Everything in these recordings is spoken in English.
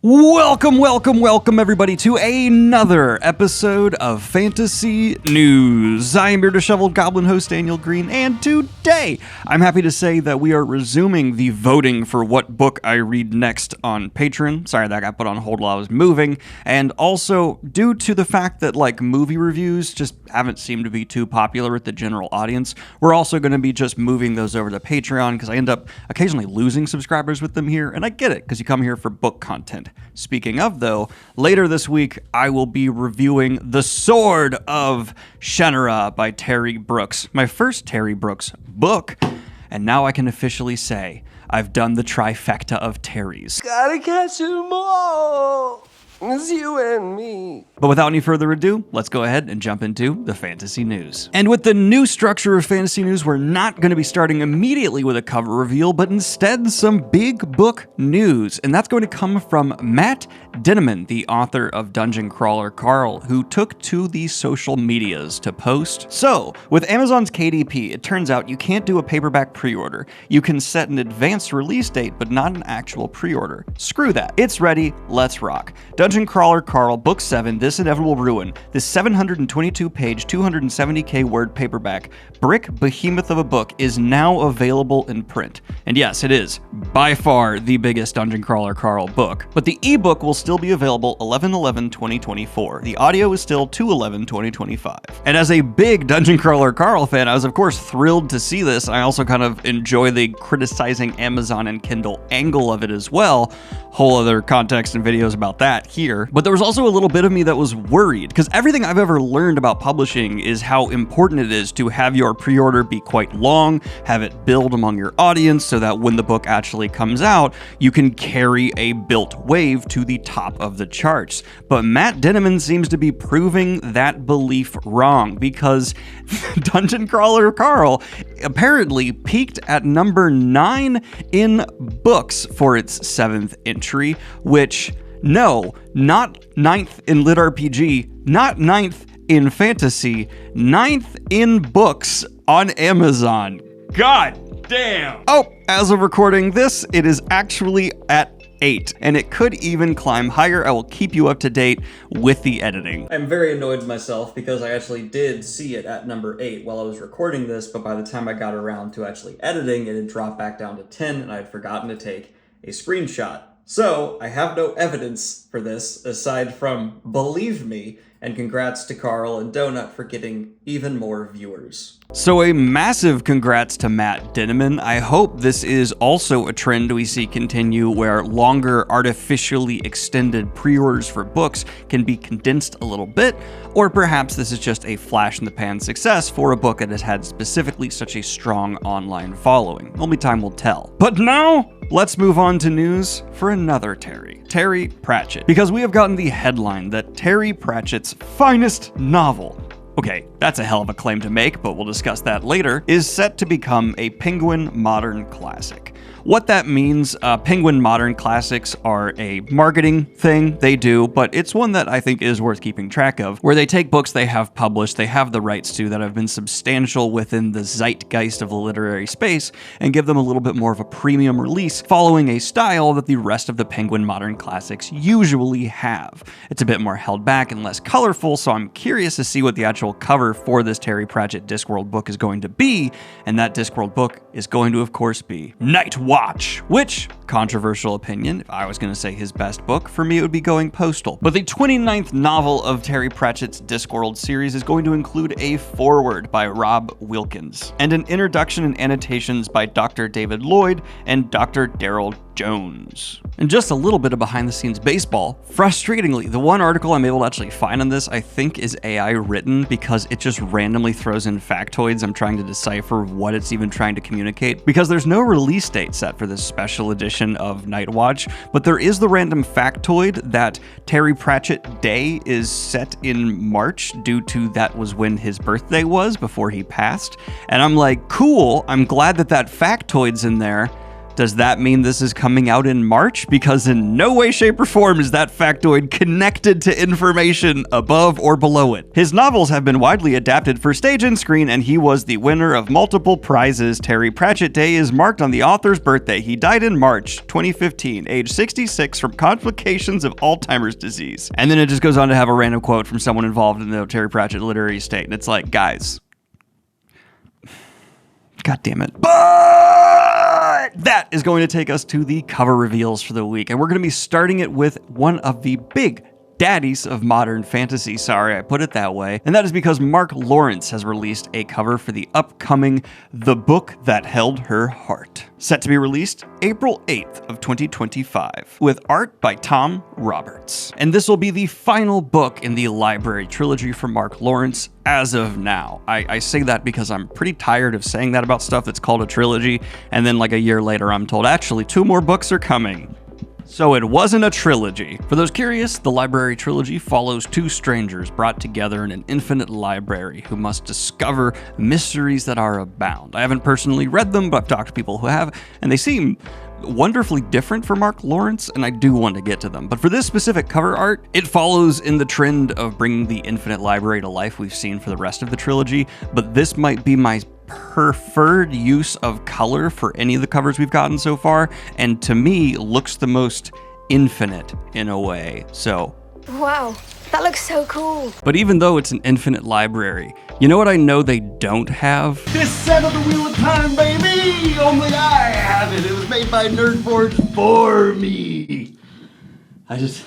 Welcome everybody to another episode of Fantasy News. I am your disheveled goblin host Daniel Greene, and today I'm happy to say that we are resuming the voting for what book I read next on Patreon. Sorry that got put on hold while I was moving, and also due to the fact that movie reviews just haven't seemed to be too popular with the general audience, we're also going to be just moving those over to Patreon because I end up occasionally losing subscribers with them here, and I get it because you come here for book content. Speaking of, though, later this week, I will be reviewing The Sword of Shannara by Terry Brooks, my first Terry Brooks book, and now I can officially say I've done the trifecta of Terrys. Gotta catch them all, it's you and me. But without any further ado, let's go ahead and jump into the fantasy news. And with the new structure of fantasy news, we're not going to be starting immediately with a cover reveal, but instead some big book news. And that's going to come from Matt Dinniman, the author of Dungeon Crawler Carl, who took to the social medias to post. So, with Amazon's KDP, it turns out you can't do a paperback pre-order. You can set an advanced release date, but not an actual pre-order. Screw that. It's ready. Let's rock. Dungeon Crawler Carl, Book 7, This Inevitable Ruin, this 722-page, 270k word paperback, brick behemoth of a book is now available in print. And yes, it is by far the biggest Dungeon Crawler Carl book. But the ebook will still be available 11/11/2024. The audio is still 2/11/2025. And as a big Dungeon Crawler Carl fan, I was of course thrilled to see this. I also kind of enjoy the criticizing Amazon and Kindle angle of it as well. Whole other context and videos about that here. But there was also a little bit of me that was worried, because everything I've ever learned about publishing is how important it is to have your pre-order be quite long, have it build among your audience so that when the book actually comes out, you can carry a built wave to the top of the charts. But Matt Dinniman seems to be proving that belief wrong, because Dungeon Crawler Carl apparently peaked at number 9 in books for its 7th entry, which, no, not 9th in Lit RPG, not 9th in fantasy, 9th in books on Amazon. God damn! Oh, as of recording this, it is actually at 8, and it could even climb higher. I will keep you up to date with the editing. I'm very annoyed with myself because I actually did see it at number 8 while I was recording this, but by the time I got around to actually editing, it had dropped back down to 10, and I had forgotten to take a screenshot. So, I have no evidence for this aside from believe me, and congrats to Carl and Donut for getting even more viewers. So a massive congrats to Matt Dinniman. I hope this is also a trend we see continue where longer artificially extended pre-orders for books can be condensed a little bit, or perhaps this is just a flash in the pan success for a book that has had specifically such a strong online following. Only time will tell. But now, let's move on to news for another Terry Pratchett, because we have gotten the headline that Terry Pratchett's finest novel, okay, that's a hell of a claim to make, but we'll discuss that later, is set to become a Penguin Modern Classic. What that means, Penguin Modern Classics are a marketing thing they do, but it's one that I think is worth keeping track of, where they take books they have published, they have the rights to, that have been substantial within the zeitgeist of the literary space, and give them a little bit more of a premium release, following a style that the rest of the Penguin Modern Classics usually have. It's a bit more held back and less colorful, so I'm curious to see what the actual cover for this Terry Pratchett Discworld book is going to be, and that Discworld book is going to, of course, be Night Watch, which, controversial opinion, if I was going to say his best book, for me it would be going Postal. But the 29th novel of Terry Pratchett's Discworld series is going to include a foreword by Rob Wilkins, and an introduction and annotations by Dr. David Lloyd and Dr. Daryl Jones. And just a little bit of behind-the-scenes baseball. Frustratingly, the one article I'm able to actually find on this, I think, is AI written because it just randomly throws in factoids. I'm trying to decipher what it's even trying to communicate, because there's no release date set for this special edition of Night Watch, but there is the random factoid that Terry Pratchett Day is set in March due to that was when his birthday was before he passed. And I'm like, cool, I'm glad that that factoid's in there. Does that mean this is coming out in March? Because in no way, shape, or form is that factoid connected to information above or below it. His novels have been widely adapted for stage and screen, and he was the winner of multiple prizes. Terry Pratchett Day is marked on the author's birthday. He died in March 2015, age 66, from complications of Alzheimer's disease. And then it just goes on to have a random quote from someone involved in the Terry Pratchett literary estate. And it's like, guys, God damn it. But that is going to take us to the cover reveals for the week. And we're going to be starting it with one of the big daddies of modern fantasy. Sorry, I put it that way. And that is because Mark Lawrence has released a cover for the upcoming The Book That Held Her Heart, set to be released April 8th of 2025, with art by Tom Roberts. And this will be the final book in the library trilogy for Mark Lawrence as of now. I say that because I'm pretty tired of saying that about stuff that's called a trilogy, and then like a year later I'm told, actually, 2 more books are coming. So it wasn't a trilogy. For those curious, the library trilogy follows 2 strangers brought together in an infinite library who must discover mysteries that are abound. I haven't personally read them, but I've talked to people who have, and they seem wonderfully different for Mark Lawrence, and I do want to get to them. But for this specific cover art, it follows in the trend of bringing the infinite library to life we've seen for the rest of the trilogy, but this might be my preferred use of color for any of the covers we've gotten so far, and to me looks the most infinite in a way. So wow, that looks so cool. But even though it's an infinite library, you know what I know they don't have? This set of the Wheel of Time, baby! Only I have it. It was made by Nerdforge for me. I just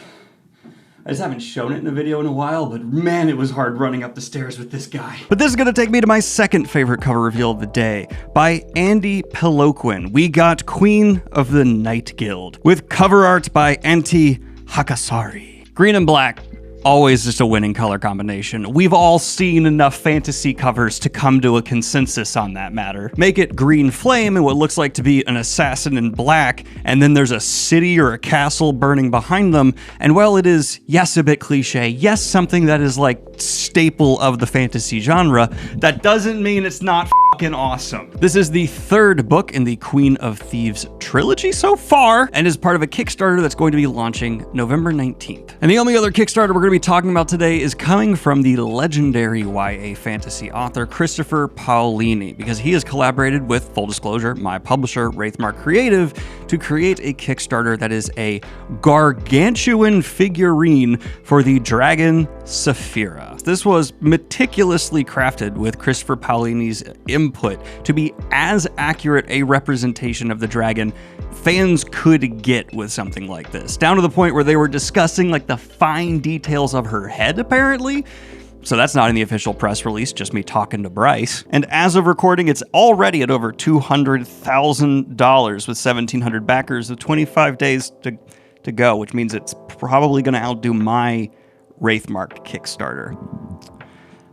haven't shown it in a video in a while, but man, it was hard running up the stairs with this guy. But this is gonna take me to my second favorite cover reveal of the day, by Andy Peloquin. We got Queen of the Night Guild, with cover art by Antti Hakasari. Green and black, always just a winning color combination. We've all seen enough fantasy covers to come to a consensus on that matter. Make it green flame and what looks like to be an assassin in black, and then there's a city or a castle burning behind them, and while it is, yes, a bit cliche, yes, something that is like staple of the fantasy genre, that doesn't mean it's not fucking awesome. This is the 3rd book in the Queen of Thieves trilogy so far, and is part of a Kickstarter that's going to be launching November 19th. And the only other Kickstarter we're going to be talking about today is coming from the legendary YA fantasy author Christopher Paolini, because he has collaborated with, full disclosure, my publisher Wraithmark Creative to create a Kickstarter that is a gargantuan figurine for the dragon Saphira. This was meticulously crafted with Christopher Paolini's input to be as accurate a representation of the dragon fans could get with something like this, down to the point where they were discussing like the fine details of her head, apparently. So that's not in the official press release, just me talking to Bryce. And as of recording, it's already at over $200,000 with 1,700 backers with 25 days to go, which means it's probably going to outdo my Wraithmark Kickstarter.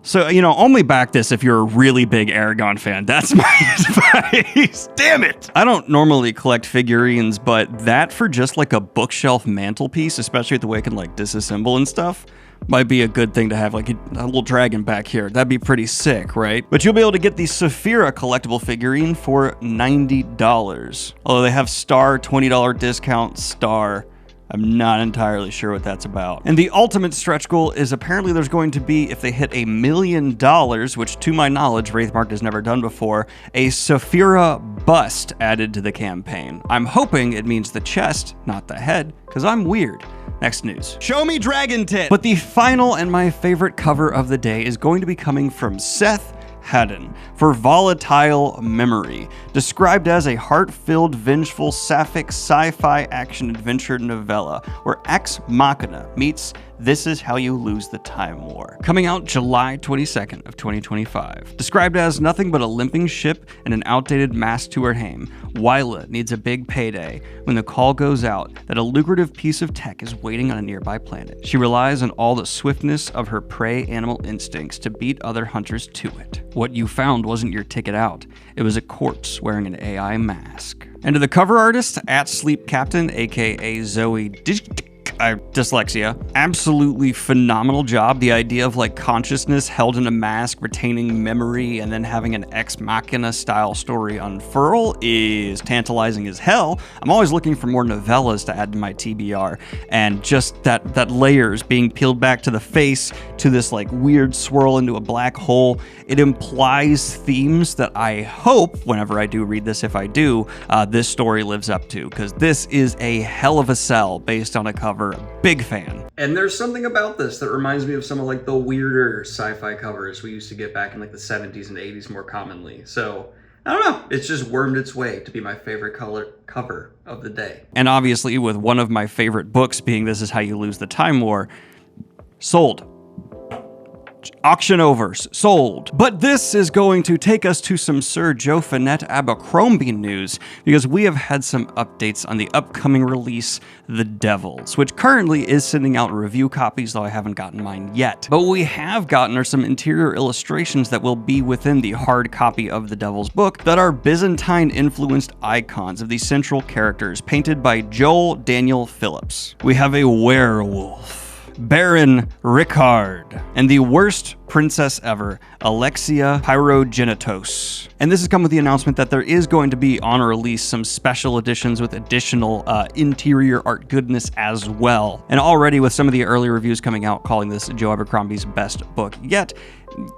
So, you know, only back this if you're a really big Eragon fan. That's my advice. Damn it! I don't normally collect figurines, but that for just like a bookshelf mantelpiece, especially with the way I can like disassemble and stuff, might be a good thing to have, like a little dragon back here. That'd be pretty sick, right? But you'll be able to get the Saphira collectible figurine for $90. Although they have star $20 discount star. I'm not entirely sure what that's about. And the ultimate stretch goal is apparently there's going to be, if they hit $1 million, which to my knowledge, Wraithmark has never done before, a Saphira bust added to the campaign. I'm hoping it means the chest, not the head, because I'm weird. Next news. Show me dragon tit! But the final and my favorite cover of the day is going to be coming from Seth Haddon for Volatile Memory, described as a heart-filled, vengeful, sapphic sci-fi action-adventure novella where Ex Machina meets This Is How You Lose the Time War. Coming out July 22nd of 2025. Described as nothing but a limping ship and an outdated mass to her hame, Wyla needs a big payday when the call goes out that a lucrative piece of tech is waiting on a nearby planet. She relies on all the swiftness of her prey animal instincts to beat other hunters to it. What you found wasn't your ticket out. It was a corpse wearing an AI mask. And to the cover artist, @Sleep Captain, aka Zoe dyslexia. Absolutely phenomenal job. The idea of like consciousness held in a mask, retaining memory, and then having an ex machina style story unfurl is tantalizing as hell. I'm always looking for more novellas to add to my TBR, and just that layers being peeled back to the face, to this like weird swirl into a black hole. It implies themes that I hope, whenever I do read this, if I do, this story lives up to, because this is a hell of a sell based on a cover. Big fan. And there's something about this that reminds me of some of like the weirder sci-fi covers we used to get back in like the 70s and 80s more commonly. So I don't know, it's just wormed its way to be my favorite cover of the day. And obviously with one of my favorite books being This Is How You Lose the Time War, sold. Auction over, sold. But this is going to take us to some Sir Joe Finette Abercrombie news, because we have had some updates on the upcoming release, The Devils, which currently is sending out review copies, though I haven't gotten mine yet. But what we have gotten are some interior illustrations that will be within the hard copy of The Devils book that are Byzantine-influenced icons of the central characters, painted by Joel Daniel Phillips. We have a werewolf, Baron Rickard, and the worst princess ever, Alexia Pyrogenitos. And this has come with the announcement that there is going to be on release some special editions with additional interior art goodness as well. And already with some of the early reviews coming out calling this Joe Abercrombie's best book yet,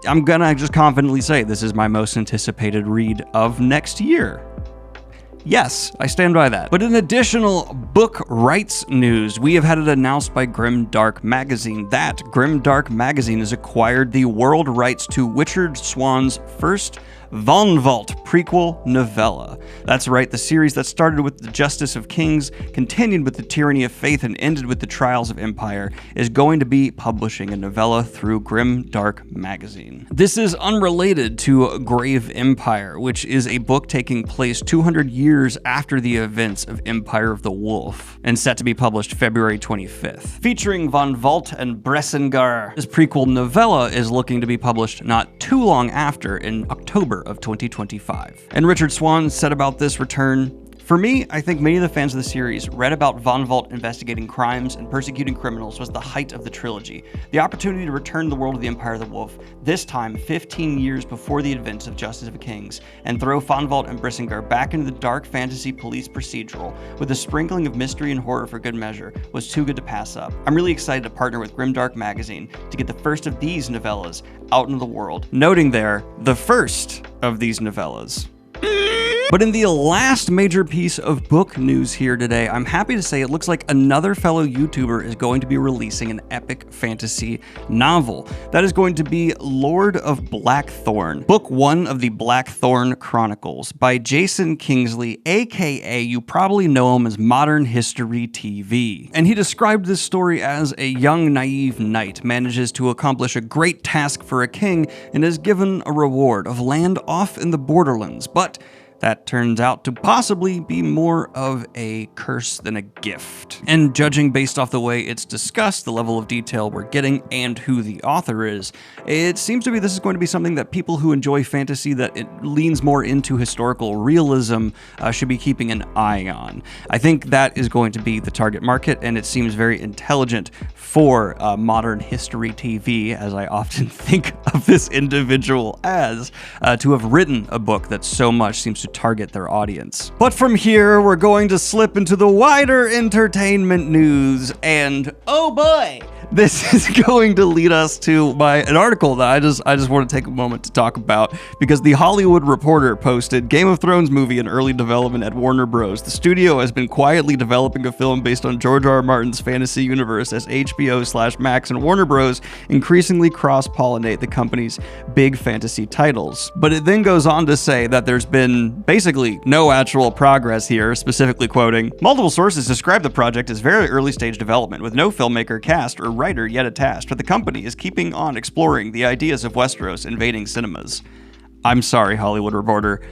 I'm gonna just confidently say this is my most anticipated read of next year. Yes, I stand by that. But in additional book rights news, we have had it announced by Grimdark Magazine that Grimdark Magazine has acquired the world rights to Richard Swann's first Von Vault prequel novella. That's right, the series that started with The Justice of Kings, continued with The Tyranny of Faith, and ended with The Trials of Empire, is going to be publishing a novella through Grimdark Magazine. This is unrelated to Grave Empire, which is a book taking place 200 years after the events of Empire of the Wolf, and set to be published February 25th. Featuring Von Vault and Bressingar, this prequel novella is looking to be published not too long after, in October of 2025. And Richard Swann said about this return, "For me, I think many of the fans of the series read about Von Vault investigating crimes and persecuting criminals was the height of the trilogy. The opportunity to return to the world of the Empire of the Wolf, this time 15 years before the events of Justice of Kings, and throw Von Vault and Brissingar back into the dark fantasy police procedural with a sprinkling of mystery and horror for good measure, was too good to pass up. I'm really excited to partner with Grimdark Magazine to get the first of these novellas out into the world." Noting there, the first of these novellas. But in the last major piece of book news here today, I'm happy to say it looks like another fellow YouTuber is going to be releasing an epic fantasy novel. That is going to be Lord of Blackthorn, Book 1 of the Blackthorn Chronicles by Jason Kingsley, aka you probably know him as Modern History TV. And he described this story as a young, naive knight manages to accomplish a great task for a king and is given a reward of land off in the borderlands, but that turns out to possibly be more of a curse than a gift. And judging based off the way it's discussed, the level of detail we're getting, and who the author is, it seems to be this is going to be something that people who enjoy fantasy that it leans more into historical realism should be keeping an eye on. I think that is going to be the target market, and it seems very intelligent for Modern History TV, as I often think of this individual as, to have written a book that so much seems to target their audience. But from here, we're going to slip into the wider entertainment news, and oh boy, this is going to lead us to an article that I just want to take a moment to talk about, because The Hollywood Reporter posted, Game of Thrones movie in early development at Warner Bros. The studio has been quietly developing a film based on George R. R. Martin's fantasy universe as HBO/Max and Warner Bros. Increasingly cross-pollinate the company's big fantasy titles. But it then goes on to say that there's been basically no actual progress here, specifically quoting, "Multiple sources describe the project as very early stage development with no filmmaker, cast, or writer yet attached, but the company is keeping on exploring the ideas of Westeros invading cinemas." I'm sorry, Hollywood Reporter.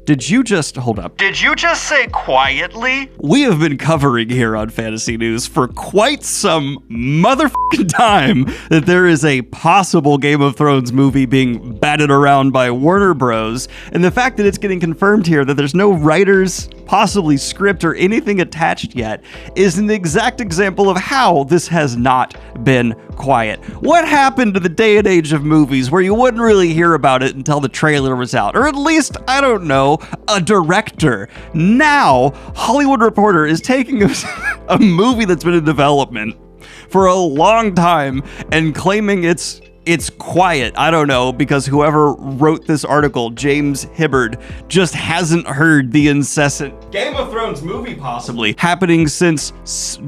Did you just, hold up. Did you just say quietly? We have been covering here on Fantasy News for quite some motherfucking time that there is a possible Game of Thrones movie being batted around by Warner Bros. And the fact that it's getting confirmed here that there's no writers possibly script or anything attached yet, is an exact example of how this has not been quiet. What happened to the day and age of movies where you wouldn't really hear about it until the trailer was out? Or at least, I don't know, a director. Now, Hollywood Reporter is taking a movie that's been in development for a long time and claiming it's quiet. I don't know, because whoever wrote this article, James Hibbard, just hasn't heard the incessant Game of Thrones movie possibly happening since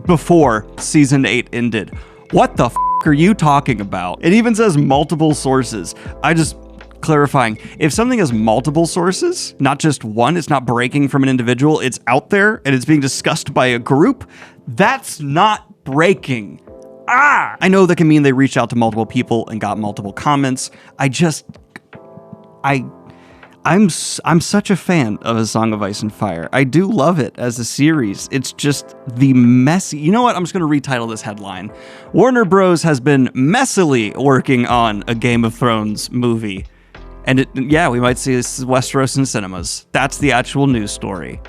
before season 8 ended. What the f*** are you talking about? It even says multiple sources. Clarifying, if something has multiple sources, not just one, it's not breaking from an individual, it's out there and it's being discussed by a group, that's not breaking. I know that can mean they reached out to multiple people and got multiple comments. I'm such a fan of A Song of Ice and Fire. I do love it as a series. It's just the messy... You know what? I'm just going to retitle this headline. Warner Bros. Has been messily working on a Game of Thrones movie. And we might see this Westeros in cinemas. That's the actual news story.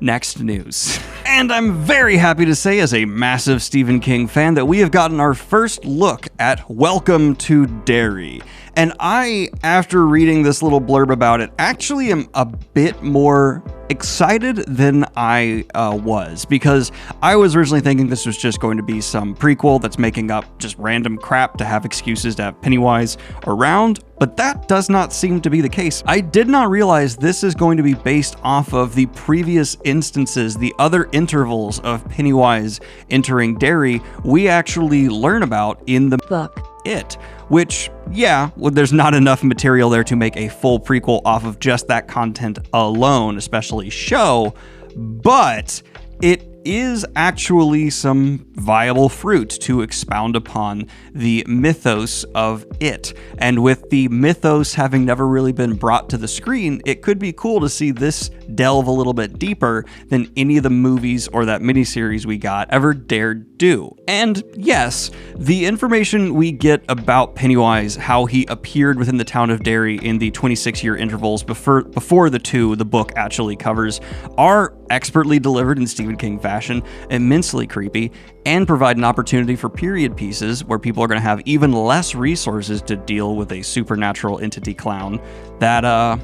Next news. And I'm very happy to say, as a massive Stephen King fan, that we have gotten our first look at Welcome to Derry. And I, after reading this little blurb about it, actually am a bit more excited than I was, because I was originally thinking this was just going to be some prequel that's making up just random crap to have excuses to have Pennywise around, but that does not seem to be the case. I did not realize this is going to be based off of the previous instances, the other intervals of Pennywise entering Derry we actually learn about in the book It, which, there's not enough material there to make a full prequel off of just that content alone, especially show, but it is actually some viable fruit to expound upon the mythos of It. And with the mythos having never really been brought to the screen, it could be cool to see this delve a little bit deeper than any of the movies or that miniseries we got ever dared do. And yes, the information we get about Pennywise, how he appeared within the town of Derry in the 26-year intervals before the book actually covers, are expertly delivered in Stephen King fashion, immensely creepy, and provide an opportunity for period pieces where people are going to have even less resources to deal with a supernatural entity clown that, I'm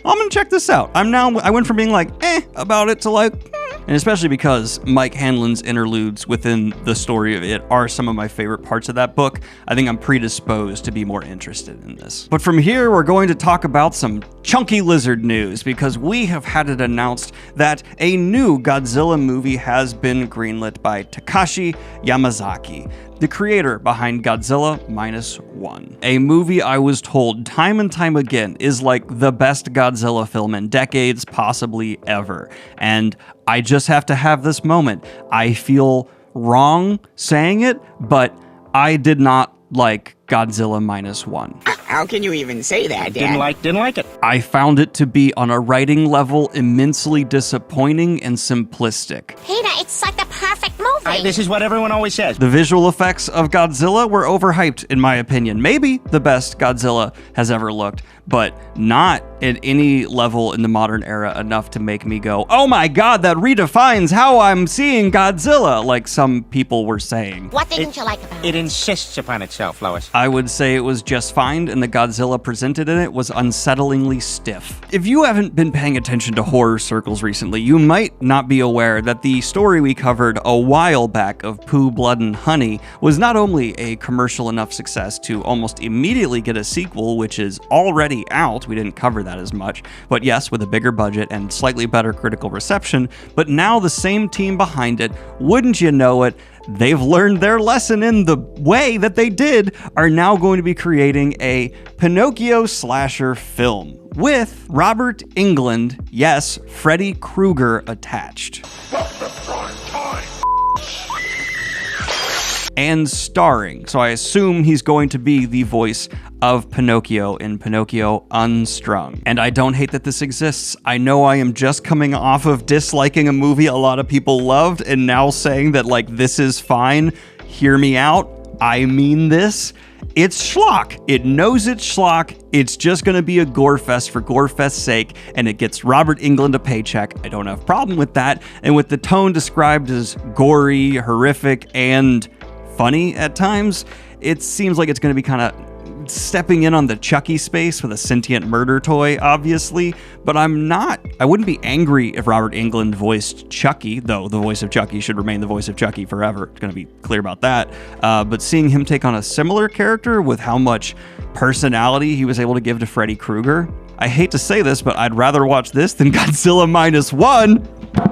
going to check this out. I went from being like, about it to like, and especially because Mike Hanlon's interludes within the story of It are some of my favorite parts of that book. I think I'm predisposed to be more interested in this. But from here, we're going to talk about some chunky lizard news, because we have had it announced that a new Godzilla movie has been greenlit by Takashi Yamazaki, the creator behind Godzilla -1. A movie I was told time and time again is like the best Godzilla film in decades, possibly ever. And I just have to have this moment. I feel wrong saying it, but I did not like Godzilla -1. How can you even say that, Dad? Didn't like it. I found it to be, on a writing level, immensely disappointing and simplistic. Peter, it's like the perfect movie. This is what everyone always says. The visual effects of Godzilla were overhyped, in my opinion. Maybe the best Godzilla has ever looked, but not at any level in the modern era enough to make me go, oh my god, that redefines how I'm seeing Godzilla, like some people were saying. What didn't you like about it? It insists upon itself, Lois. I would say it was just fine, and the Godzilla presented in it was unsettlingly stiff. If you haven't been paying attention to horror circles recently, you might not be aware that the story we covered a while back of Pooh, Blood, and Honey was not only a commercial enough success to almost immediately get a sequel, which is already out, we didn't cover that as much, but yes, with a bigger budget and slightly better critical reception, but now the same team behind it, wouldn't you know it, they've learned their lesson in the way that they did, are now going to be creating a Pinocchio slasher film with Robert Englund, yes, Freddy Krueger attached. And starring, so I assume he's going to be the voice of Pinocchio in Pinocchio Unstrung. And I don't hate that this exists. I know I am just coming off of disliking a movie a lot of people loved and now saying that, like, this is fine. Hear me out. I mean this. It's schlock. It knows it's schlock. It's just going to be a gore fest for gore fest's sake, and it gets Robert Englund a paycheck. I don't have a problem with that. And with the tone described as gory, horrific, and funny at times, it seems like it's going to be kind of stepping in on the Chucky space with a sentient murder toy, obviously, but I wouldn't be angry if Robert Englund voiced Chucky, though the voice of Chucky should remain the voice of Chucky forever. It's going to be clear about that. But seeing him take on a similar character with how much personality he was able to give to Freddy Krueger, I hate to say this, but I'd rather watch this than Godzilla -1.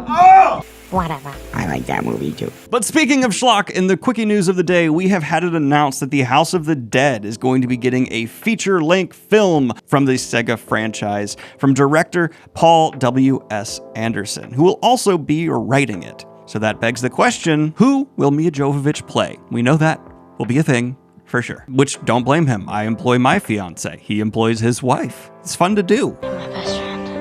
Oh! Whatever. I like that movie too. But speaking of schlock, in the quickie news of the day, we have had it announced that the House of the Dead is going to be getting a feature-length film from the Sega franchise from director Paul W.S. Anderson, who will also be writing it. So that begs the question, who will Mia Jovovich play? We know that will be a thing for sure. Which, don't blame him. I employ my fiance. He employs his wife. It's fun to do.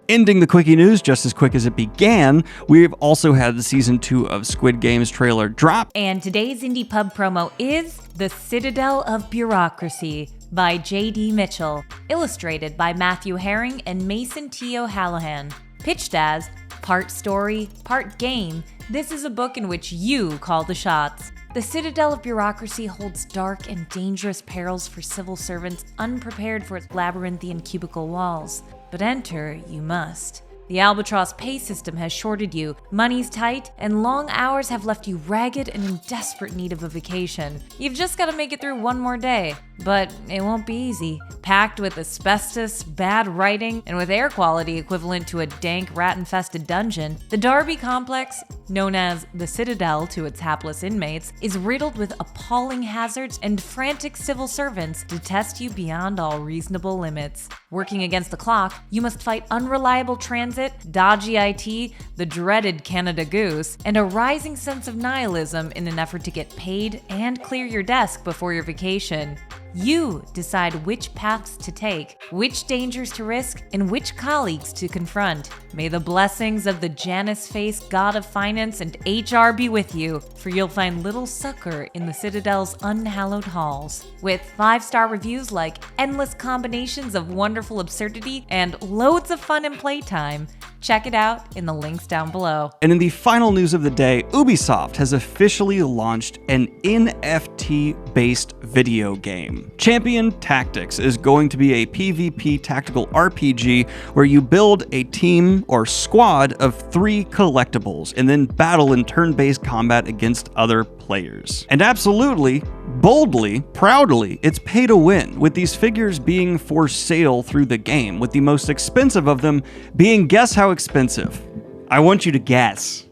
Ending the quickie news just as quick as it began, we've also had the season 2 of Squid Games trailer drop. And today's indie pub promo is The Citadel of Bureaucracy by J.D. Mitchell, illustrated by Matthew Herring and Mason T. O'Hallahan. Pitched as part story, part game, this is a book in which you call the shots. The Citadel of Bureaucracy holds dark and dangerous perils for civil servants unprepared for its labyrinthian cubicle walls. But enter you must. The Albatross pay system has shorted you, money's tight, and long hours have left you ragged and in desperate need of a vacation. You've just got to make it through one more day. But it won't be easy. Packed with asbestos, bad writing, and with air quality equivalent to a dank, rat-infested dungeon, the Darby complex, known as the Citadel to its hapless inmates, is riddled with appalling hazards and frantic civil servants to test you beyond all reasonable limits. Working against the clock, you must fight unreliable transit, dodgy IT, the dreaded Canada Goose, and a rising sense of nihilism in an effort to get paid and clear your desk before your vacation. You decide which paths to take, which dangers to risk, and which colleagues to confront. May the blessings of the Janus-faced god of finance and HR be with you, for you'll find little succor in the Citadel's unhallowed halls. With 5-star reviews like endless combinations of wonderful absurdity and loads of fun and playtime, check it out in the links down below. And in the final news of the day, Ubisoft has officially launched an NFT-based video game. Champion Tactics is going to be a PvP tactical RPG where you build a team or squad of 3 collectibles and then battle in turn-based combat against other players. And absolutely, boldly, proudly, it's pay to win, with these figures being for sale through the game, with the most expensive of them being, guess how expensive? I want you to guess.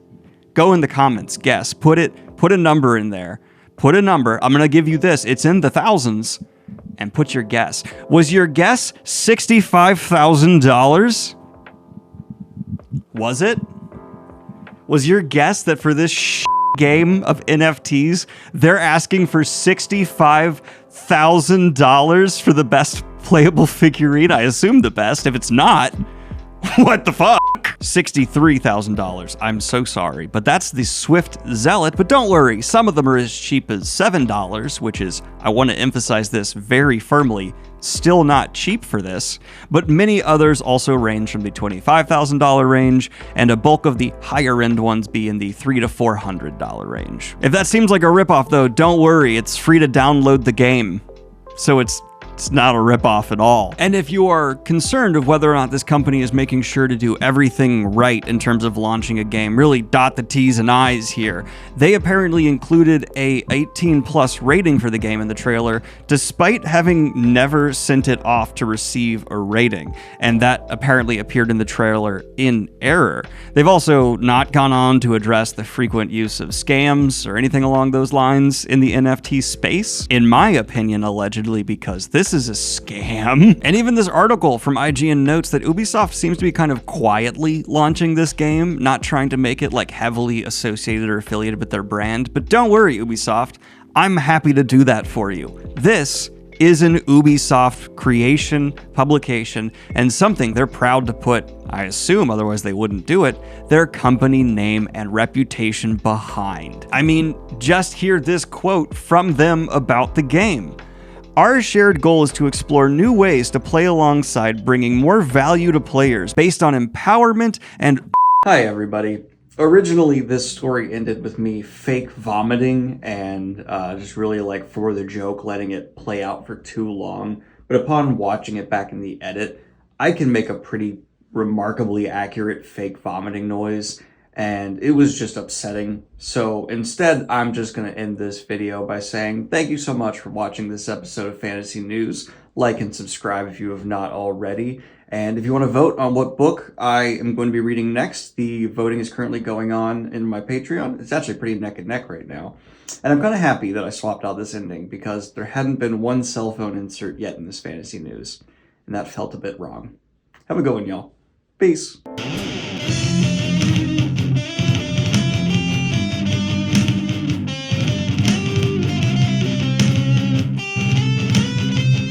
Go in the comments, guess. Put a number in there. Put a number. I'm gonna give you this. It's in the thousands. And put your guess. Was your guess $65,000? Was it? Was your guess that for this game of NFTs, they're asking for $65,000 for the best playable figurine? I assume the best. If it's not, what the fuck? $63,000. I'm so sorry, but that's the Swift Zealot. But don't worry, some of them are as cheap as $7, which is, I want to emphasize this very firmly, still not cheap for this. But many others also range from the $25,000 range, and a bulk of the higher end ones be in the $300 to $400 range. If that seems like a ripoff though, don't worry, it's free to download the game. So it's not a ripoff at all. And if you are concerned of whether or not this company is making sure to do everything right in terms of launching a game, really dot the T's and I's here, they apparently included a 18+ rating for the game in the trailer, despite having never sent it off to receive a rating. And that apparently appeared in the trailer in error. They've also not gone on to address the frequent use of scams or anything along those lines in the NFT space, in my opinion, allegedly because this is a scam. And even this article from IGN notes that Ubisoft seems to be kind of quietly launching this game, not trying to make it like heavily associated or affiliated with their brand. But don't worry, Ubisoft, I'm happy to do that for you. This is an Ubisoft creation, publication, and something they're proud to put I assume, otherwise they wouldn't do it, their company name and reputation behind. I mean, just hear this quote from them about the game. Our shared goal is to explore new ways to play alongside, bringing more value to players based on empowerment and... Hi everybody. Originally, this story ended with me fake vomiting and just really like for the joke, letting it play out for too long. But upon watching it back in the edit, I can make a pretty remarkably accurate fake vomiting noise, and it was just upsetting. So instead, I'm just going to end this video by saying thank you so much for watching this episode of Fantasy News. Like and subscribe if you have not already. And if you want to vote on what book I am going to be reading next, the voting is currently going on in my Patreon. It's actually pretty neck and neck right now. And I'm kind of happy that I swapped out this ending because there hadn't been one cell phone insert yet in this Fantasy News. And that felt a bit wrong. Have a good one, y'all. Peace.